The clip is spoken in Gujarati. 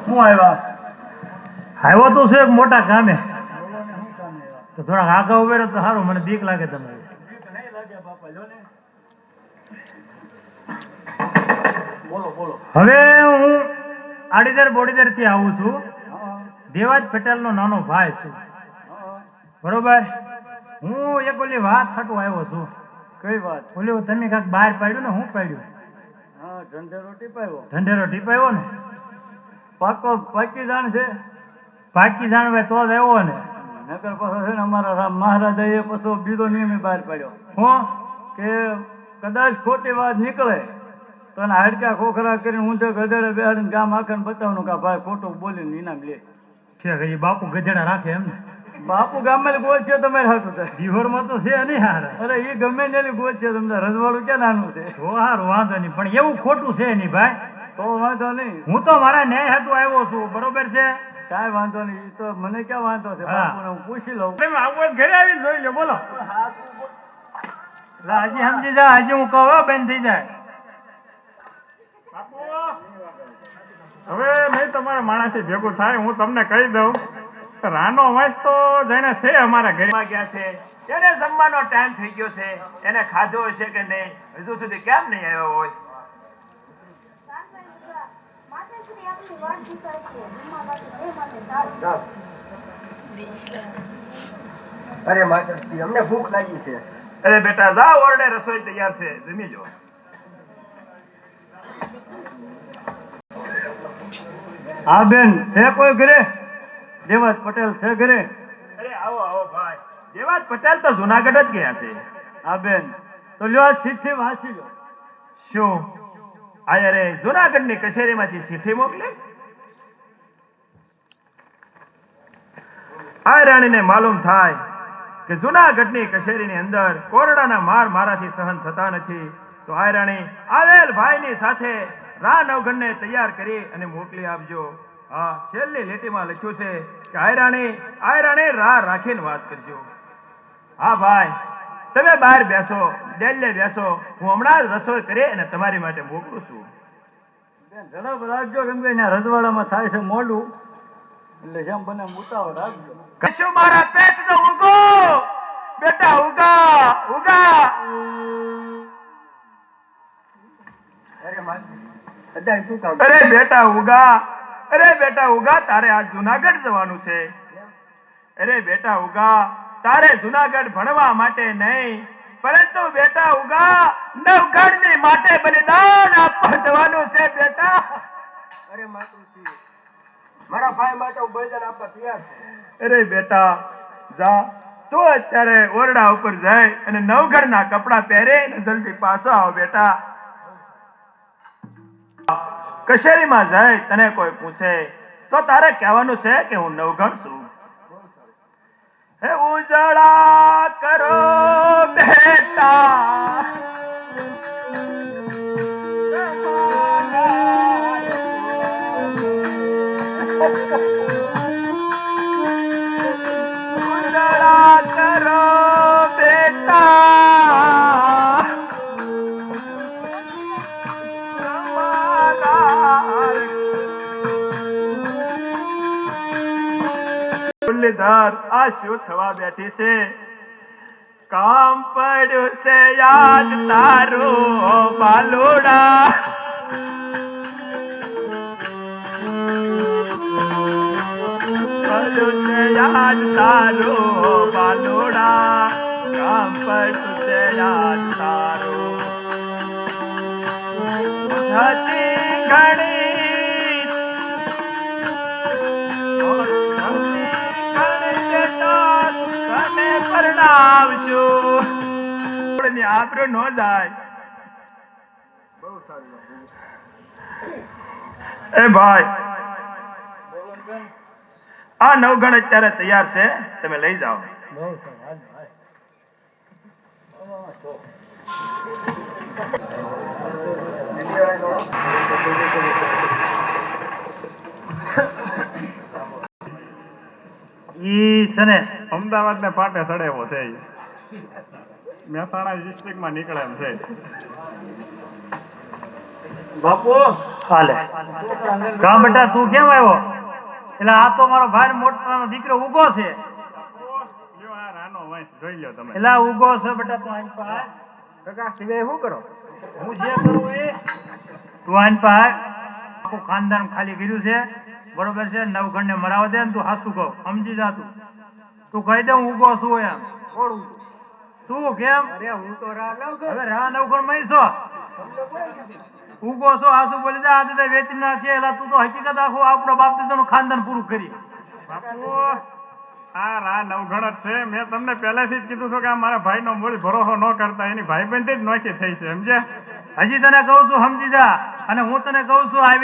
હું આવ્યા આવ્યો તો છે એક મોટા કામે તો થોડા આગા ઉભે રહો તો સારું, મને બીક લાગે તમને. નહીં લાગે બાપા, જો ને. બોલો બોલો. હવે હું આડીદર બોડીદર થી આવું છું. હા દેવાજ પટેલ નો નાનો ભાઈ છું, હા. બરોબર. હું એક ઓલી વાત હાટું આવ્યો છું. કઈ વાત? ઓલી તમે કાંઈક બહાર પાડ્યું ને, હું પાડ્યું? હા, ઢંઢેરો ટીપાયો. ઢંઢેરો ટીપાયો ને? પાકો પાકી જાણ છે. પાકી જાણવે તો જ આવ્યો ને. નગર પાછો છે ને અમારા મહારાજાએ પાછો બીજો નિયમ બહાર પાડ્યો હું કે કદાચ ખોટી વાત નીકળે તો એને હાડકા ખોખરા કરીને ઊંધે ગધેડે બેહાડીને ગામ આખે બતાવવાનું કે ભાઈ ખોટું બોલીને ઇનામ લે છે. એ બાપુ ગધેડા રાખે એમ ને? બાપુ ગામમાં ગોળ છે તમારે હાથું થાય. દિહોરમાં તો છે નહીં હાર. અરે એ ગમે ને ગોળ છે તમને, રજવાડું ક્યાં નાનું છે. તો હારું, વાંધો નહીં, પણ એવું ખોટું છે નહીં ભાઈ. તો વાંધો નહીં, હું તો મારા ન્યાય હાટું આવ્યો છું, બરોબર છે? કાંઈ વાંધો નહીં. એ તો મને ક્યાં વાંધો છે, હા. બાપુને હું પૂછી લઉં. તમે આવો ઘરે આવીને જોઈ લો. બોલો. હજી સમજી જા, હજી હું કહું બંધ થઈ જાય. હવે નહીં તમારા માણસથી ભેગું થાય, હું તમને કહી દઉં. રાનો વંશ તો જઈને છે અમારા ઘરે ગયા છે, એને જમવાનો ટાઈમ થઈ ગયો છે, એને ખાધો હશે કે નહીં, હજુ સુધી કેમ નહીં આવ્યો હોય? અરે માતાજી, અમને ભૂખ લાગી છે. અરે બેટા જા, ઓરડે રસોઈ તૈયાર છે, જમી લો. હા બેન, છે કોઈ ઘરે? દેવાજ પટેલ છે ઘરે? અરે આવો આવો ભાઈ. દેવાજ પટેલ તો જુનાગઢ જ ગયા છે. હા બેન, તો લ્યો આ ચિઠ્ઠી વાંચી લો. શું અરે જુનાગઢની કચેરીમાંથી ચિઠ્ઠી મોકલી? આ રાણીને માલુમ થાય કે જુનાગઢની કચેરીની અંદર કોરડાના માર મારાથી સહન થતા નથી, તો આ રાણી આવેલ ભાઈની સાથે રા નવઘણને તૈયાર કરી અને મોકલી આપજો. હા, છેલ્લી લીટીમાં લખ્યું છે કે આ રાણી રાહ રાખીને વાત કરજો. હા ભાઈ, તમે બહાર બેસો, ડેલે બેસો, હું હમણાં જ રસોઈ કરી અને તમારી માટે મોકલું છું. બેન ઝડપ રાખજો, કેમ કે અહીંયા રજવાડામાં થાય છે મોડું, એટલે જેમ બને ઉતાવળ રાખજો. કશું મારા પેટ નો ઉગો બેટા, ઉગા ઉગા. અરે માતાજી, અત્યારે શું કામ? અરે બેટા ઉગા, અરે બેટા ઉગા, તારે આજ જુનાગઢ જવાનું છે. અરે બેટા ઉગા, તારે જુનાગઢ ભણવા માટે નહીં, પરંતુ બેટા ઉગા નવઘણની માટે બલિદાન આપવા જવાનું છે બેટા. અરે માતાજી, મારા ભાઈ માટે હું બલિદાન આપવા તૈયાર છું. અરે બેટા જા, તું અત્યારે ઓરડા ઉપર જાય અને નવઘણના કપડા પહેરે અને જલ્દી પાછો આવ બેટા. કચેરીમાં જાય તને કોઈ પૂછે તો તારે કહેવાનું છે કે હું નવઘણ છું. હે ઉજળા કરો બેટા, ઉજળા કરો બેટા, મુરલીધર આ શું થવા બેઠી છે? કામ પડ્યું છે યાદ તારું બાલુડા, પડ્યું છે યાદ તારું બાલુડા, કામ પડ્યું છે યાદ તારું. હતી ઘણી પરણાવજો, આબરૂ ન જાય. બહુ સારું. એ ભાઈ, આ નવઘણ અત્યારે તૈયાર છે, તમે લઈ જાઓ. બહુ સારું. ઈ છે ને અમદાવાદ ને પાટે ચડેવો છે. મહેસાણા ડિસ્ટ્રિક્ટમાં નીકળે એમ છે. બાપુ હાલે કામ બેટા તું કેમ આવ્યો એટલે આ તો મારો ભાઈ મોટાનો દીકરો ઉગો છે લ્યો આ રાનો વંશ જોઈ લ્યો તમે એટલે ઉગો છે બેટા તું આઈન પાય કાકા સિવાય શું કરો હું જે કરું એ તું આઈન પાય આખું ખાનદાન ખાલી કર્યું છે બરોબર છે નવઘણ ને મરાવા દે ને તું હાસું કહો સમજી જા તું કહી દે હું ઉગો છું એમ કોણ તું કેમ અરે હું તો રાહ ન કરું. હવે રા નવઘણ માં છો ઉગો છો હાસું બોલી દે આ દે વેચી નાખે એટલે તું તો હકીકત આખું આપણો બાપ દાદાનું ખાનદાન પૂરું કરી બાપુ આ રા નવઘણ જ છે મેં તમને પહેલેથી જ કીધું છે કે આ મારા ભાઈનો મૂળ ભરોસો ન કરતા એની ભાઈબંધી જ નોખી થઈ છે સમજ્યા હજી તને કહું છું સમજી જા અને હું તને કહું છું આવી